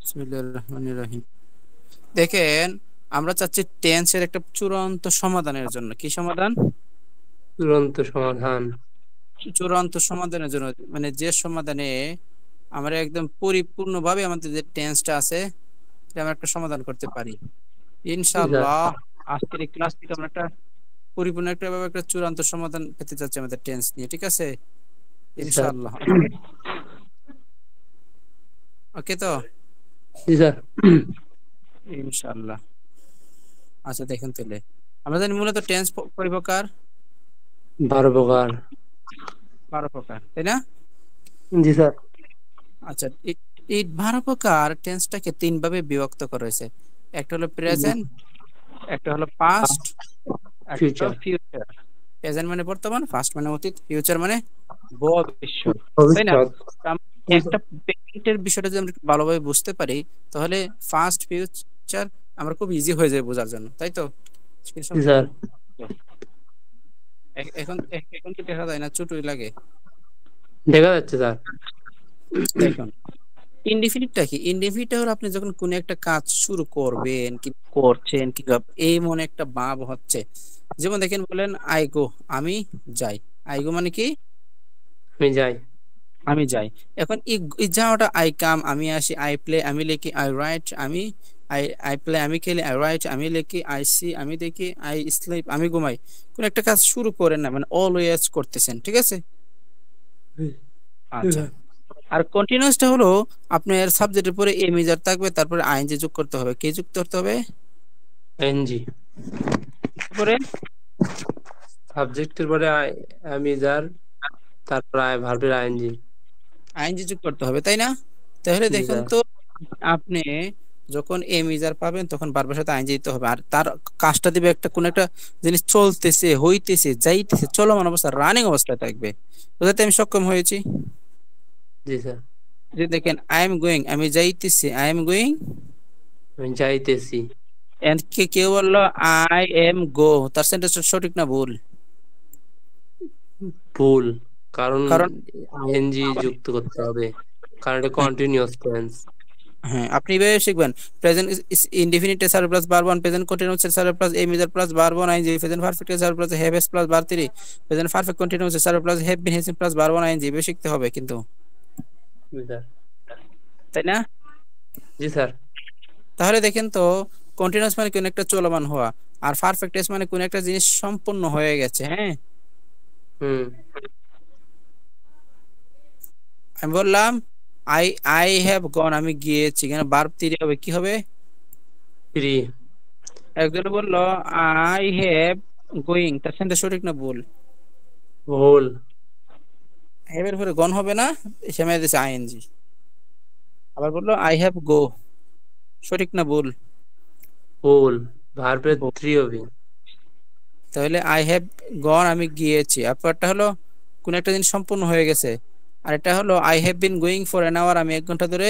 বিসমিল্লাহির রহমানির রহিম। দেখেন, আমরা চাচ্ছি টেন্সের একটা চূড়ান্ত সমাধানের জন্য। কি সমাধান? চূড়ান্ত সমাধান। চূড়ান্ত সমাধানের জন্য, মানে যে সমাধানে আমরা একদম পরিপূর্ণভাবে আমাদের যে টেন্সটা আছে এটা আমরা একটা সমাধান করতে পারি জি স্যার। ইনশাআল্লাহ। আজকের এই ক্লাস থেকে আমরা একটা পরিপূর্ণ একটা চূড়ান্ত সমাধান পেতে চাচ্ছি আমাদের টেন্স নিয়ে, ঠিক আছে? জি স্যার। ইনশাআল্লাহ। ওকে তো? জি স্যার। ইনশাআল্লাহ। আচ্ছা দেখেন তাহলে, আমরা জানি মূলত টেন্স কয় প্রকার? 12 প্রকার। 12 প্রকার, তাই না? জি স্যার। আচ্ছা, এই 12 প্রকার টেন্সটাকে তিন ভাবে বিভক্ত করা হয়েছে। একটা হলো প্রেজেন্ট, একটা হলো পাস্ট, একটা হলো ফিউচার। ফিউচার। প্রেজেন্ট মানে বর্তমান, পাস্ট মানে অতীত, ফিউচার মানে ভবিষ্যৎ, তাই না? ভবিষ্যৎ। তো জি একটা প্রেজেন্টের বিষয়টা যদি আমরা একটু ভালোভাবে বুঝতে পারি, তাহলে ফার্স্ট ফিউচার আমরা খুব ইজি হয়ে যায় বোঝার জন্য, তাই তো? Screenshot sir. এখন এখন কি দেখা যায় না? ছোটই লাগে। দেখা যাচ্ছে স্যার। দেখুন, ইনডিফিনিটটা কি? ইনডিফিনিটটা হলো আপনি যখন কোনো একটা কাজ শুরু করবেন কি করছেন কি এই মনে একটা ভাব হচ্ছে। যেমন দেখেন, বলেন আই গো, আমি যাই। আই গো মানে কি? আমি যাই। আমি যাই। এখন এই যাওয়াটা আই কাম, আমি আসি, আই প্লে আমি লিখি, আই রাইট আমি, আই আই প্লে আমি খেলি, আই রাইট আমি লিখি, আই সি আমি দেখি, আই স্লিপ আমি ঘুমাই। কোন একটা কাজ শুরু করেন না, মানে অলওয়েজ করতেছেন, ঠিক আছে? জি আচ্ছা, স্যার। আর কন্টিনিউয়াসটা হলো আপনার সাবজেক্টের পরে এ মেজার থাকবে, তারপরে আইএনজি যোগ করতে হবে। কে যুক্ত করতে হবে? এনজি। তারপরে সাবজেক্টের পরে আমি যার, তারপর ভার্বের আইএনজি। আইএনজি যোগ করতে হবে, তাই না? তাহলে জি দেখুন স্যার। তো, আপনি যখন এ মেজার পাবেন তখন ভার্বের সাথে আইএনজি দিতে হবে, আর তার কাজটা দিবে একটা কোন একটা জিনিস চলতেছে, হইতেছে, যাইতেছে, চলমান অবস্থা, রানিং অবস্থায় থাকবে। বুঝাতে আমি সক্ষম হয়েছি? জি স্যার। যে দেখেন, আই এম গোয়িং আমি যাইতেছি, আই এম গোয়িং। আমি যাইতেছি। এন্ড কেউ বললো আই এম গো, তার সেন্টেন্সটা সঠিক না ভুল? ভুল। কারণ কারণ আইএনজি যুক্ত করতে হবে, কারণ এটা কন্টিনিউয়াস টেন্স। হ্যাঁ, আপনি এভাবে শিখবেন। Present indefinite sub plus verb one, present continuous sub plus a measure plus verb one ING, present perfect sub plus have s plus verb three, present perfect continuous sub plus have been has been plus verb one ING. এভাবে শিখতে হবে কিন্তু, জি sir. তাই না? জি sir. তাহলে দেখেন তো, কন্টিনিউয়াস মানে কোন একটা চলমান হওয়া, আর পারফেক্ট টেন্স মানে কোন একটা জিনিস সম্পূর্ণ হয়ে গেছে। হ্যাঁ, হুম। আমি বললাম আই আই হ্যাভ গন আমি গিয়েছি, কেন ভার্ব থ্রি হবে, কি হবে? থ্রি। একজন বললো আই হ্যাভ গোয়িং, তার সেন্টেন্স সঠিক না ভুল? ভুল। হ্যাভ এর পরে গন হবে না, সে মেয়ে দিয়েছে আইএনজি। আবার বললো আই হ্যাভ গো, সঠিক না ভুল? ভুল। ভার্বের ভুল। থ্রি হবে। তাহলে আই হ্যাভ গন আমি গিয়েছি, আপনারটা হলো কোন একটা জিনিস সম্পূর্ণ হয়ে গেছে, আর এটা হলো I have been going for an hour আমি 1 ঘন্টা ধরে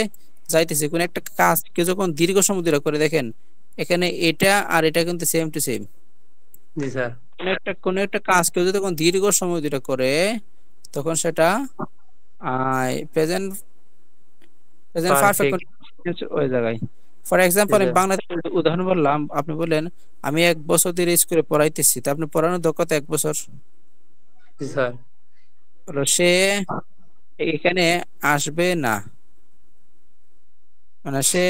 যাইতেছি। কোন একটা কাজ কেউ যখন দীর্ঘ সময় ধরে করে, দেখেন এখানে এটা আর এটা কিন্তু same to same. G sir. কোন একটা কাজ কেউ যদি তখন দীর্ঘ সময় ধরে করে, তখন সেটা I present present perfect perfect. Continuous ওই জায়গায়। ফর জি এক্সাম্পল আমি স্যার। বাংলাদেশ উদাহরণ বললাম, আপনি বললেন আমি 1 বছর ধরে স্কুলে পড়াইতেছি, তা আপনি পড়ানোর দক্ষতা 1 বছর। জি স্যার। হলো সে এখানে আসবে না, মানে সে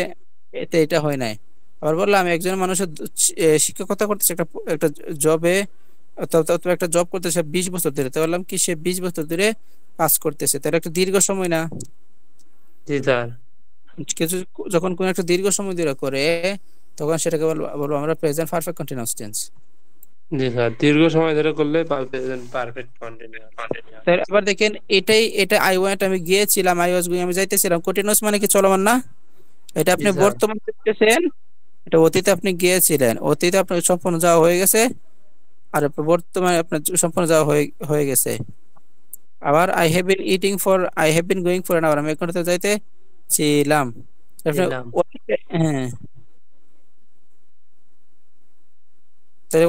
এতে এটা হয় নাই। আবার বললাম একজন মানুষের শিক্ষকতা করতেছে একটা একটা জবে, অথবা একটা জব করতেছে 20 বছর ধরে, তো বললাম কি সে 20 বছর ধরে কাজ করতেছে, তাহলে একটা দীর্ঘ সময় না? জি স্যার। কিছু যখন কোন একটা দীর্ঘ সময় ধরে করে, তখন সেটাকে বলবো বলবো আমরা প্রেজেন্ট পারফেক্ট কন্টিনিউয়াস টেন্স। জি স্যার, দীর্ঘ সময় ধরে করলে পারফেক্ট কন্টিনিউয়াস। তাহলে আবার দেখেন, এটা আই ওয়ান্ট আমি গিয়েছিলাম, আই ওয়াজ গোইং আমি যাইতেছিলাম, কন্টিনিউয়াস মানে কি চলমান না? এটা জি আপনি স্যার। বর্তমান করতেছেন, এটা অতীতে আপনি গিয়েছিলেন, অতীতে আপনার সম্পূর্ণ যাওয়া হয়ে গেছে, আর বর্তমানে আপনার সম্পূর্ণ যাওয়া হয়ে হয়ে গেছে। আবার I have been going for an hour আমি 1 ঘন্টা যাইতে ছিলাম। আপনি দিলাম। হ্যাঁ, তাহলে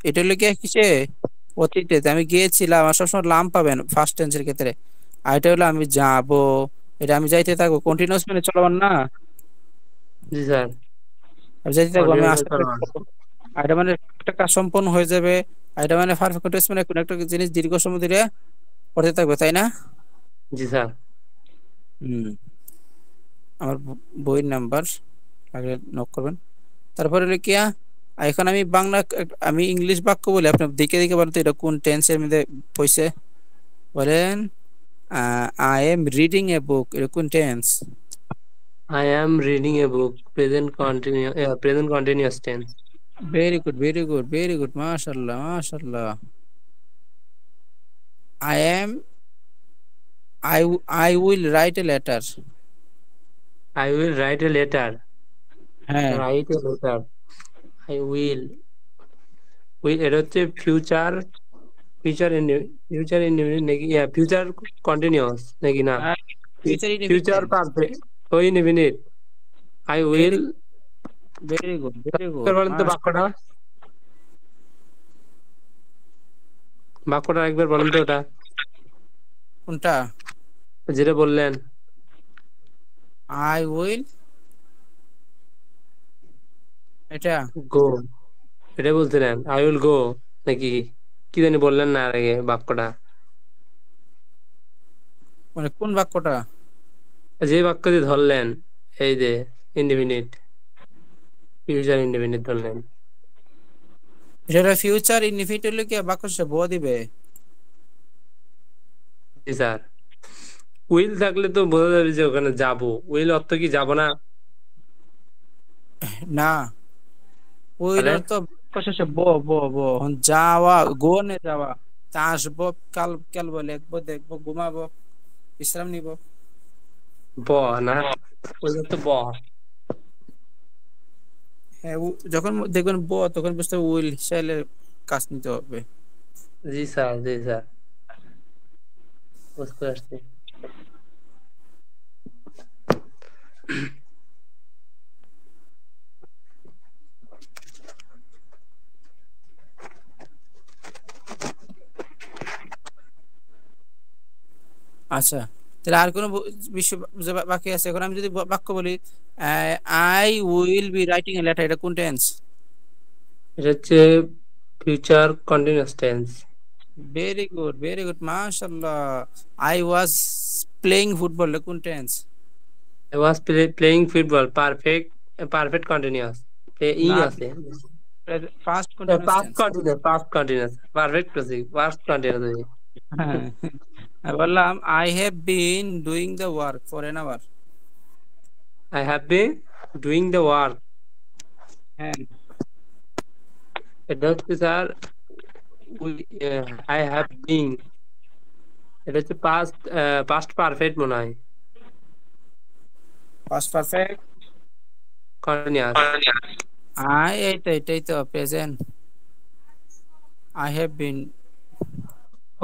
এটা হলো কি কিসে? অতীতে আমি গিয়েছিলাম, আর সবসময় লাম পাবেন ফার্স্ট টেন্সের ক্ষেত্রে। আর এটা হলো আমি যাব, এটা আমি যাইতে থাকবো, কন্টিনিউয়াস মানে চলমান না? জি স্যার। আমি যাইতে থাকবো, আমি কন্টিনিউয়াস আস্তে ফিউচার ওয়ান। আস্তে করবো। আর এটা মানে একটা কাজ সম্পন্ন হয়ে যাবে। আর এটা মানে পারফেক্ট টেন্স মানে কোনো একটা জিনিস দীর্ঘ সময় ধরে করতে থাকবে, তাই না? জি স্যার। হুম। আমার বইয়ের নাম্বার আগে নক করবেন। তারপরে হলো কি এখন আমি বাংলা আমি ইংলিশ বাক্য বলি, আপনি দেখে দেখে বলেন তো এটা কোন টেন্সের মধ্যে পড়ছে। বলেন I am reading a book, এটা কোন tense? I am reading a book, present continuous tense. Very good, very good, very good, মাশাআল্লাহ, মাশাআল্লাহ। I am I will write a letter. I will write a letter. হ্যাঁ, write a letter. I will. Will এটা হচ্ছে future. Future future indefinite নাকি? Future continuous নাকি না? Future future indefinite. Perfect. ওই indefinite. I will. Very very good, very এবার good, বলেন তো বাক্যটা। বাক্যটা একবার বলেন তো ওটা, কোনটা? যেটা বললেন। আই উইল, এটা গো। এটা বলছিলেন আই উইল গো নাকি? কি জানি বললেন না আর আগে বাক্যটা। মানে কোন বাক্যটা? যে বাক্য দিয়ে ধরলেন, এই যে ইনডিফিনিট, ফিউচার ইনডিফিনিট ধরলেন। এটা ফিউচার ইনডিফিনিট হলে কি বাক্য শেষে ব দিবে? জি স্যার। উইল থাকলে তো বোঝা যাবে যে ওখানে যাব। উইল অর্থ কি যাব না? না, উইল তাহলে অর্থ বাক্য শেষে ব, ব, ব। এখন যাওয়া, গো নে যাওয়া। তা আসবো, কাল খেলবো, লিখবো, দেখবো, ঘুমাবো, বিশ্রাম নিব। ব না, উইল তো ব। হ্যাঁ, যখন দেখবেন ব তখন বুঝতে হবে উইল চাইলে কাজ নিতে হবে। জি স্যার, জি স্যার, বুঝতে পারছি। আচ্ছা, তাহলে আর কোনো বিষয় যে বাকি আছে? এখন আমি যদি বাক্য বলি I will be writing a letter, এটা কোন টেন্স? এটা হচ্ছে future continuous tense. Very good, very good, মাশাআল্লাহ। আই ওয়াজ প্লেইং ফুটবল, এটা কোন tense? I was playing football, perfect. Perfect continuous. ই না, আছে। Past continuous past tense. Continuous, past continuous, perfect করছি, পাস্ট কন্টিনিউয়াস। হ্যাঁ, আমি বললাম I have been doing the work for an hour. I have been doing the work. হ্যাঁ, এটা হচ্ছে স্যার, আই হ্যাভ বিন, এটা হচ্ছে পাস্ট। পাস্ট পারফেক্ট মনে হয়। Past perfect. কন্টিনিউয়াস। এটাই তো প্রেজেন্ট। I have been.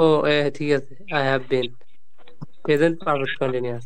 ও ঠিক আছে, I have been present perfect continuous.